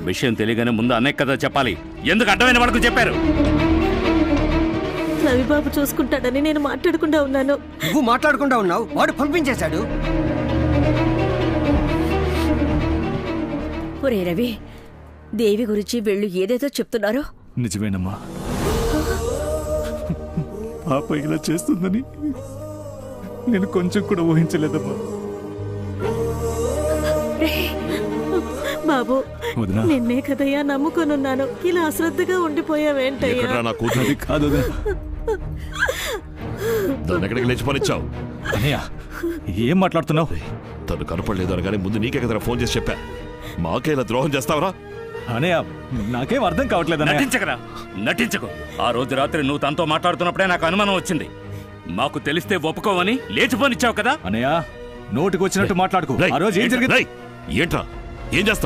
విషయం తెలియగానే ముందు అన్నయ్య కదా చెప్పాలి. ఎందుకు అడ్డమైన వాళ్ళకు చెప్పారు? రవిబాబు చూసుకుంటాడని నేను మాట్లాడకుండా ఉన్నాను. నువ్వు మాట్లాడకుండా ఉన్నావు, వాడు పంపించేశాడు. ఒరే రవి, దేవి గురించి వీళ్ళు ఏదేదో చెప్తున్నారో నిజమేనమ్మా. పాప ఇలా చేస్తుందని నేను కొంచెం కూడా ఊహించలేదమ్మా. బాబు, వదినా. నిన్నే కదయ్యా నమ్ముకొనున్నాను. ఇలా అశ్రద్ధగా ఉండిపోయావేంటయ్యా? నా కూతురు కాదు వదినా. దాన్ని ఎక్కడికి లేచిపోనిచ్చావు? అన్నయ్య ఏం మాట్లాడుతున్నావు? తను కనపడలేదు అనగానే ముందు నీకే కదా ఫోన్ చేసి చెప్పా. మాకే ఇలా ద్రోహం చేస్తావరా? అన్నయ్య నాకేం అర్థం కావట్లేదు. నటించకరా, నటించకు. ఆ రోజు రాత్రి నువ్వు తనతో మాట్లాడుతున్నప్పుడే నాకు అనుమానం వచ్చింది. మాకు తెలిస్తే ఒప్పుకోవని లేచిపోనిచ్చావు కదా. అన్నయ్య నోటికి వచ్చినట్టు మాట్లాడుకో. ఆ రోజు ఏం జరిగింది? ఏంట్రా, ఏం చేస్తావు?